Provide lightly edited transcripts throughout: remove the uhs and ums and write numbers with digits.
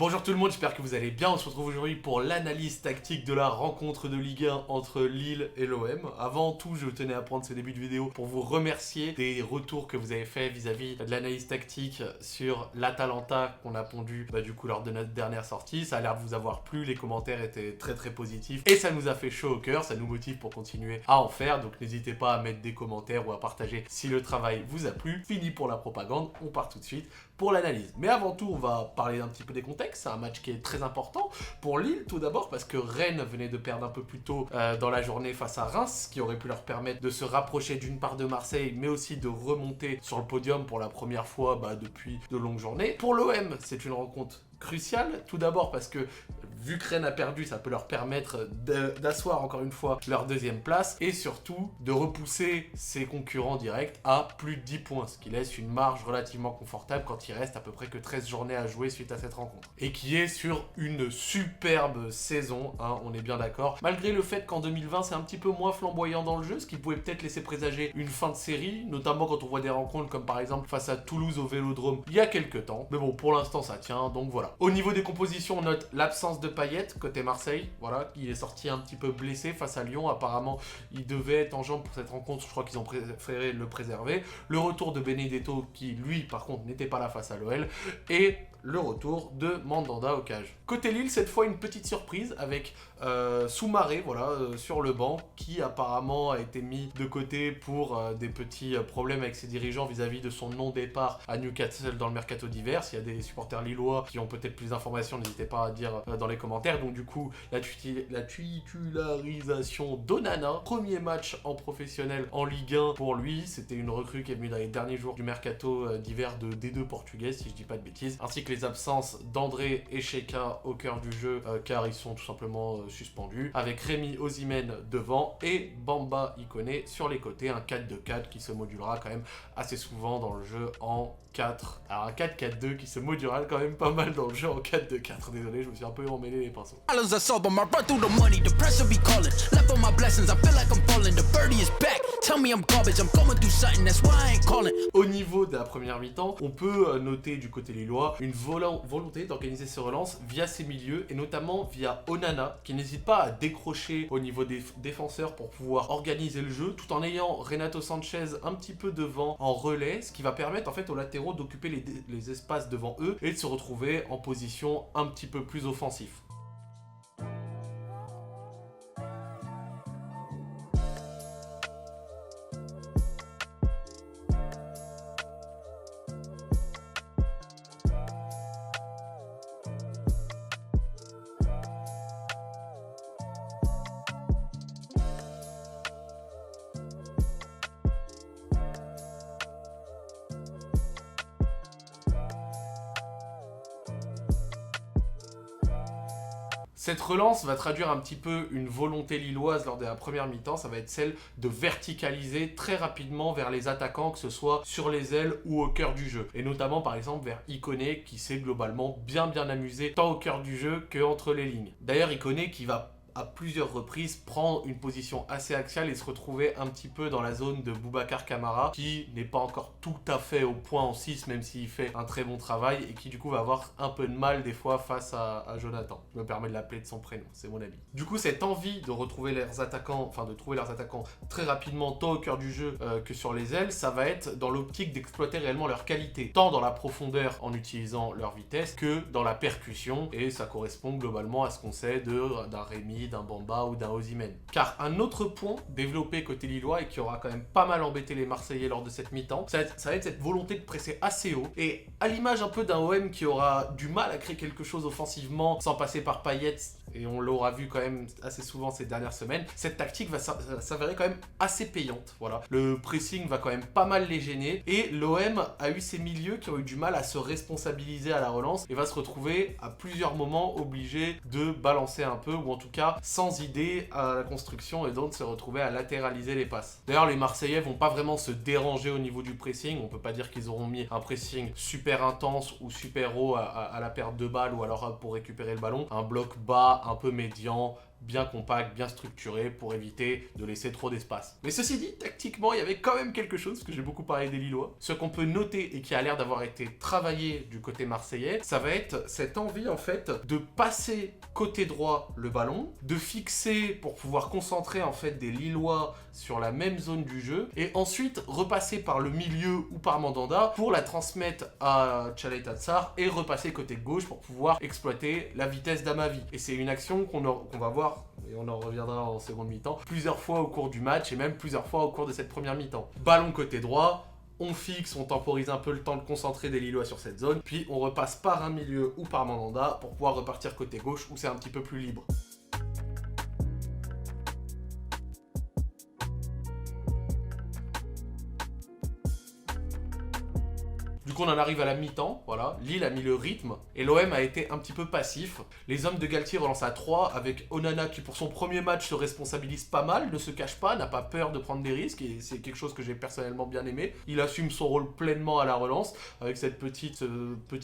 Bonjour tout le monde, j'espère que vous allez bien. On se retrouve aujourd'hui pour l'analyse tactique de la rencontre de Ligue 1 entre Lille et l'OM. Avant tout, je tenais à prendre ce début de vidéo pour vous remercier des retours que vous avez fait vis-à-vis de l'analyse tactique sur l'Atalanta qu'on a pondu du coup lors de notre dernière sortie. Ça a l'air de vous avoir plu, les commentaires étaient très positifs et ça nous a fait chaud au cœur, ça nous motive pour continuer à en faire. Donc n'hésitez pas à mettre des commentaires ou à partager si le travail vous a plu. Fini pour la propagande, on part tout de suite pour l'analyse. Mais avant tout, on va parler un petit peu des contextes. C'est un match qui est très important pour Lille, tout d'abord, parce que Rennes venait de perdre un peu plus tôt dans la journée face à Reims, qui aurait pu leur permettre de se rapprocher d'une part de Marseille, mais aussi de remonter sur le podium pour la première fois depuis de longues journées. Pour l'OM, c'est une rencontre cruciale, tout d'abord parce que vu que Rennes a perdu, ça peut leur permettre d'asseoir encore une fois leur deuxième place et surtout de repousser ses concurrents directs à plus de 10 points, ce qui laisse une marge relativement confortable quand il reste à peu près que 13 journées à jouer suite à cette rencontre. Et qui est sur une superbe saison, on est bien d'accord, malgré le fait qu'en 2020 c'est un petit peu moins flamboyant dans le jeu, ce qui pouvait peut-être laisser présager une fin de série, notamment quand on voit des rencontres comme par exemple face à Toulouse au Vélodrome il y a quelques temps. Mais bon, pour l'instant ça tient, donc voilà. Au niveau des compositions, on note l'absence de Payet côté Marseille, voilà, il est sorti un petit peu blessé face à Lyon, apparemment il devait être en jambes pour cette rencontre, je crois qu'ils ont préféré le préserver. Le retour de Benedetto qui lui par contre n'était pas là face à l'OL et le retour de Mandanda au cage. Côté Lille, cette fois une petite surprise avec Soumaré, sur le banc, qui apparemment a été mis de côté pour des petits problèmes avec ses dirigeants vis-à-vis de son non-départ à Newcastle dans le mercato d'hiver. S'il y a des supporters lillois qui ont peut-être plus d'informations, n'hésitez pas à dire dans les commentaires. Donc du coup, la titularisation d'Onana, premier match en professionnel en Ligue 1 pour lui, c'était une recrue qui est venue dans les derniers jours du mercato d'hiver de D2 portugais, si je dis pas de bêtises, ainsi que les absences d'André et Cheka au cœur du jeu car ils sont tout simplement suspendus, avec Rémi Osimhen devant et Bamba Ikoné sur les côtés, un 4-2-4 qui se modulera quand même assez souvent dans le jeu en 4. Alors un 4-4-2 qui se modulera quand même pas mal dans le jeu en 4-2-4. Désolé, je me suis un peu emmêlé les pinceaux. Au niveau de la première mi-temps, on peut noter du côté lillois une volonté d'organiser ses relances via ses milieux et notamment via Onana qui n'hésite pas à décrocher au niveau des défenseurs pour pouvoir organiser le jeu tout en ayant Renato Sanchez un petit peu devant en relais, ce qui va permettre en fait aux latéraux d'occuper les espaces devant eux et de se retrouver en position un petit peu plus offensif. Cette relance va traduire un petit peu une volonté lilloise lors de la première mi-temps, ça va être celle de verticaliser très rapidement vers les attaquants, que ce soit sur les ailes ou au cœur du jeu. Et notamment par exemple vers Ikoné qui s'est globalement bien amusé tant au cœur du jeu qu'entre les lignes. D'ailleurs Ikoné qui va à plusieurs reprises prendre une position assez axiale et se retrouver un petit peu dans la zone de Boubacar Kamara qui n'est pas encore tout à fait au point en 6 même s'il fait un très bon travail et qui du coup va avoir un peu de mal des fois face à Jonathan. Je me permets de l'appeler de son prénom, c'est mon ami. Du coup cette envie de retrouver leurs attaquants, de trouver leurs attaquants très rapidement tant au cœur du jeu que sur les ailes, ça va être dans l'optique d'exploiter réellement leur qualité, tant dans la profondeur en utilisant leur vitesse que dans la percussion et ça correspond globalement à ce qu'on sait d'un Rémi, d'un Bamba ou d'un Osimhen. Car un autre point développé côté lillois et qui aura quand même pas mal embêté les Marseillais lors de cette mi-temps, ça va être cette volonté de presser assez haut et à l'image un peu d'un OM qui aura du mal à créer quelque chose offensivement sans passer par Payet, et on l'aura vu quand même assez souvent ces dernières semaines, cette tactique va s'avérer quand même assez payante. Voilà. Le pressing va quand même pas mal les gêner et l'OM a eu ses milieux qui ont eu du mal à se responsabiliser à la relance et va se retrouver à plusieurs moments obligé de balancer un peu ou en tout cas sans idée à la construction et donc se retrouver à latéraliser les passes. D'ailleurs les Marseillais vont pas vraiment se déranger au niveau du pressing, on peut pas dire qu'ils auront mis un pressing super intense ou super haut à la perte de balle ou alors pour récupérer le ballon, un bloc bas un peu médian bien compact, bien structuré pour éviter de laisser trop d'espace. Mais ceci dit, tactiquement, il y avait quand même quelque chose, parce que j'ai beaucoup parlé des Lillois. Ce qu'on peut noter et qui a l'air d'avoir été travaillé du côté marseillais, ça va être cette envie en fait de passer côté droit le ballon, de fixer pour pouvoir concentrer en fait des Lillois sur la même zone du jeu, et ensuite repasser par le milieu ou par Mandanda pour la transmettre à Tchalaïta Tsar et repasser côté gauche pour pouvoir exploiter la vitesse d'Amavi. Et c'est une action qu'on va voir, et on en reviendra en seconde mi-temps, plusieurs fois au cours du match et même plusieurs fois au cours de cette première mi-temps. Ballon côté droit, on fixe, on temporise un peu le temps de concentrer des Lillois sur cette zone, puis on repasse par un milieu ou par Mandanda pour pouvoir repartir côté gauche où c'est un petit peu plus libre. Du coup, on en arrive à la mi-temps, voilà. Lille a mis le rythme et l'OM a été un petit peu passif. Les hommes de Galtier relancent à 3 avec Onana qui, pour son premier match, se responsabilise pas mal, ne se cache pas, n'a pas peur de prendre des risques et c'est quelque chose que j'ai personnellement bien aimé. Il assume son rôle pleinement à la relance avec cette petite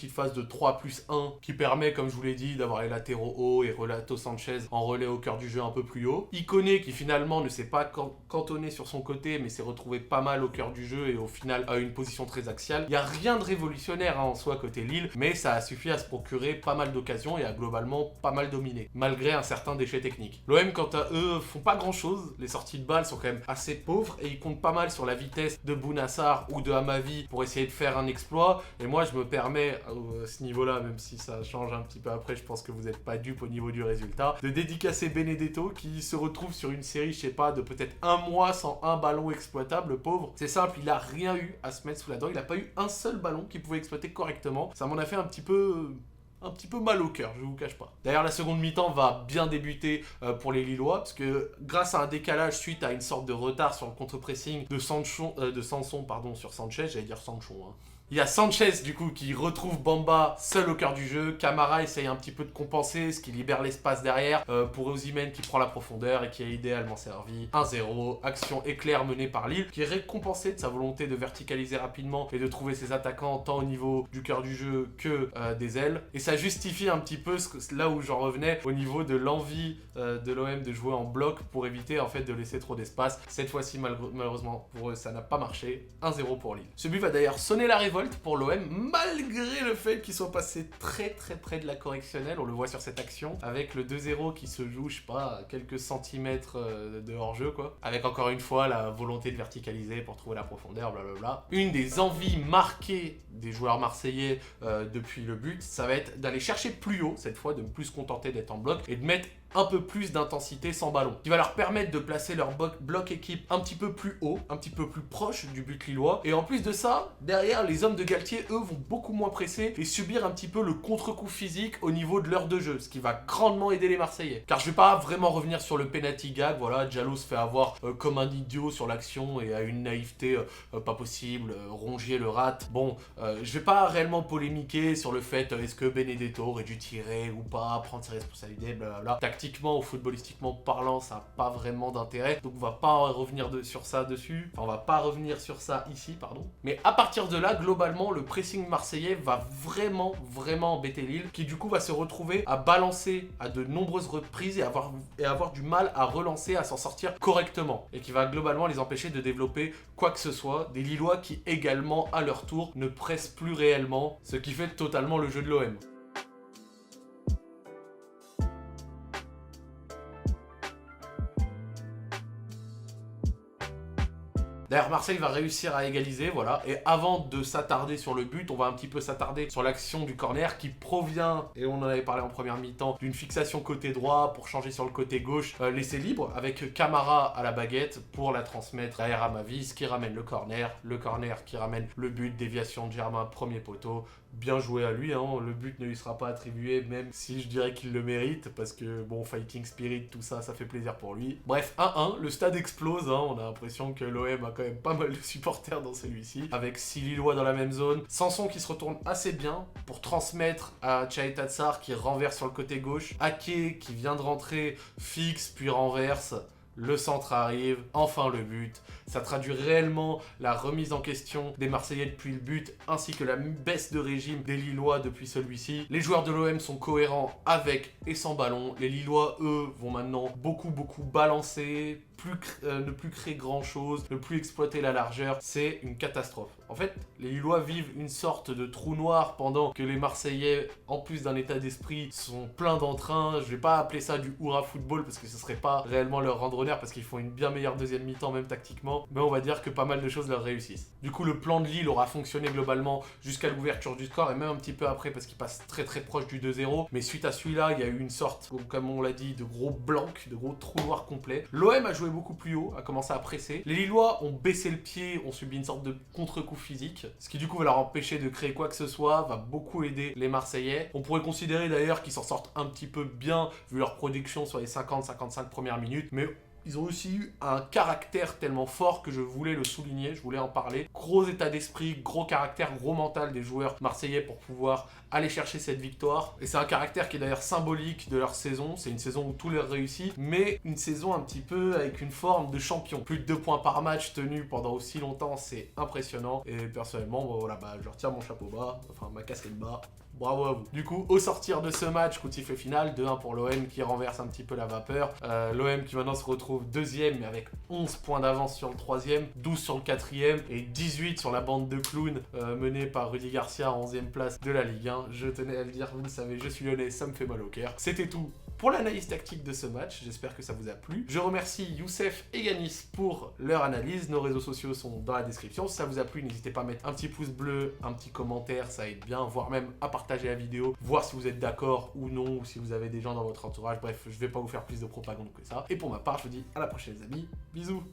phase de 3+1 qui permet, comme je vous l'ai dit, d'avoir les latéraux hauts et Renato Sanchez en relais au cœur du jeu un peu plus haut. Iconé qui finalement ne s'est pas cantonné sur son côté mais s'est retrouvé pas mal au cœur du jeu et au final a une position très axiale. Il n'y a rien de révolutionnaire en soi côté Lille, mais ça a suffi à se procurer pas mal d'occasions et à globalement pas mal dominer, malgré un certain déchet technique. L'OM, quant à eux, font pas grand chose, les sorties de balles sont quand même assez pauvres et ils comptent pas mal sur la vitesse de Bounassar ou de Amavi pour essayer de faire un exploit. Et moi je me permets à ce niveau-là, même si ça change un petit peu après, je pense que vous n'êtes pas dupes au niveau du résultat, de dédicacer Benedetto qui se retrouve sur une série, je sais pas, de peut-être un mois sans un ballon exploitable, le pauvre. C'est simple, il a rien eu à se mettre sous la dent, il a pas eu un seul ballon qu'il pouvait exploiter correctement. Ça m'en a fait un petit peu mal au cœur, je vous cache pas. D'ailleurs, la seconde mi-temps va bien débuter pour les Lillois, parce que grâce à un décalage suite à une sorte de retard sur le contre-pressing de Sanson sur Sanchez, j'allais dire Sanchon, hein. Il y a Sanchez du coup qui retrouve Bamba seul au cœur du jeu. Camara essaye un petit peu de compenser, ce qui libère l'espace derrière pour Osimhen qui prend la profondeur et qui est idéalement servi. 1-0, action éclair menée par Lille qui est récompensée de sa volonté de verticaliser rapidement et de trouver ses attaquants tant au niveau du cœur du jeu que des ailes. Et ça justifie un petit peu là où j'en revenais au niveau de l'envie de l'OM de jouer en bloc pour éviter en fait de laisser trop d'espace. Cette fois-ci malheureusement pour eux ça n'a pas marché. 1-0 pour Lille. Ce but va d'ailleurs sonner la révolte pour l'OM, malgré le fait qu'ils soient passés très près de la correctionnelle. On le voit sur cette action, avec le 2-0 qui se joue, je sais pas, à quelques centimètres de hors-jeu, quoi. Avec encore une fois la volonté de verticaliser pour trouver la profondeur, blablabla. Une des envies marquées des joueurs marseillais depuis le but, ça va être d'aller chercher plus haut, cette fois, de ne plus se contenter d'être en bloc, et de mettre un peu plus d'intensité sans ballon, qui va leur permettre de placer leur bloc équipe un petit peu plus haut, un petit peu plus proche du but lillois. Et en plus de ça, derrière, les hommes de Galtier, eux, vont beaucoup moins presser et subir un petit peu le contre-coup physique au niveau de l'heure de jeu, ce qui va grandement aider les Marseillais. Car je vais pas vraiment revenir sur le penalty gag, voilà, Diallo se fait avoir comme un idiot sur l'action et a une naïveté pas possible, Rongier le rate. Bon, je vais pas réellement polémiquer sur le fait est-ce que Benedetto aurait dû tirer ou pas, prendre ses responsabilités, blablabla. Tactiquement ou footballistiquement parlant, ça n'a pas vraiment d'intérêt. Donc on va pas revenir sur ça dessus. Enfin, on va pas revenir sur ça ici, pardon. Mais à partir de là, globalement, le pressing marseillais va vraiment embêter Lille, qui du coup va se retrouver à balancer à de nombreuses reprises et avoir du mal à relancer, à s'en sortir correctement. Et qui va globalement les empêcher de développer quoi que ce soit. Des Lillois qui également, à leur tour, ne pressent plus réellement, ce qui fait totalement le jeu de l'OM. D'ailleurs, Marseille va réussir à égaliser, voilà. Et avant de s'attarder sur le but, on va un petit peu s'attarder sur l'action du corner qui provient, et on en avait parlé en première mi-temps, d'une fixation côté droit pour changer sur le côté gauche, laissé libre, avec Camara à la baguette pour la transmettre derrière Amavi, ce qui ramène le corner qui ramène le but, déviation de Germain, premier poteau. Bien joué à lui, hein. Le but ne lui sera pas attribué, même si je dirais qu'il le mérite, parce que bon, fighting spirit, tout ça, ça fait plaisir pour lui. Bref, 1-1, le stade explose, hein. On a l'impression que l'OM a quand même pas mal de supporters dans celui-ci, avec 6 Lillois dans la même zone. Sanson qui se retourne assez bien pour transmettre à Tchalaïta Tsar qui renverse sur le côté gauche. Ake qui vient de rentrer, fixe, puis renverse. le centre arrive, enfin le but. Ça traduit réellement la remise en question des Marseillais depuis le but, ainsi que la baisse de régime des Lillois depuis celui-ci. Les joueurs de l'OM sont cohérents avec et sans ballon. Les Lillois, eux, vont maintenant beaucoup balancer, ne plus créer grand chose, ne plus exploiter la largeur. C'est une catastrophe. En fait, les Lillois vivent une sorte de trou noir pendant que les Marseillais, en plus d'un état d'esprit, sont pleins d'entrain. Je vais pas appeler ça du hurrah football parce que ce serait pas réellement leur rendre honneur parce qu'ils font une bien meilleure deuxième mi-temps même tactiquement, mais on va dire que pas mal de choses leur réussissent. Du coup, le plan de Lille aura fonctionné globalement jusqu'à l'ouverture du score et même un petit peu après parce qu'il passe très proche du 2-0, mais suite à celui-là, il y a eu une sorte, comme on l'a dit, de gros blanc, de gros trou noir complet. L'OM a joué beaucoup plus haut, a commencé à presser. Les Lillois ont baissé le pied, ont subi une sorte de contre-coup physique, ce qui du coup va leur empêcher de créer quoi que ce soit, va beaucoup aider les Marseillais. On pourrait considérer d'ailleurs qu'ils s'en sortent un petit peu bien vu leur production sur les 50-55 premières minutes, mais ils ont aussi eu un caractère tellement fort que je voulais le souligner, je voulais en parler. Gros état d'esprit, gros caractère, gros mental des joueurs marseillais pour pouvoir aller chercher cette victoire. Et c'est un caractère qui est d'ailleurs symbolique de leur saison. C'est une saison où tout leur réussit, mais une saison un petit peu avec une forme de champion. Plus de 2 points par match tenus pendant aussi longtemps, c'est impressionnant. Et personnellement, bon, voilà, je retire mon chapeau bas, enfin ma casquette bas. Bravo à vous. Du coup, au sortir de ce match, coup de sifflet final, 2-1 pour l'OM qui renverse un petit peu la vapeur. L'OM qui maintenant se retrouve deuxième, mais avec 11 points d'avance sur le troisième, 12 sur le quatrième et 18 sur la bande de clowns menée par Rudy Garcia en 11e place de la Ligue 1. Je tenais à le dire, vous le savez, je suis lyonnais, ça me fait mal au cœur. C'était tout pour l'analyse tactique de ce match, j'espère que ça vous a plu. Je remercie Youssef et Yanis pour leur analyse. Nos réseaux sociaux sont dans la description. Si ça vous a plu, n'hésitez pas à mettre un petit pouce bleu, un petit commentaire, ça aide bien, voire même à partager la vidéo, voir si vous êtes d'accord ou non, ou si vous avez des gens dans votre entourage. Bref, je vais pas vous faire plus de propagande que ça. Et pour ma part, je vous dis à la prochaine les amis, bisous.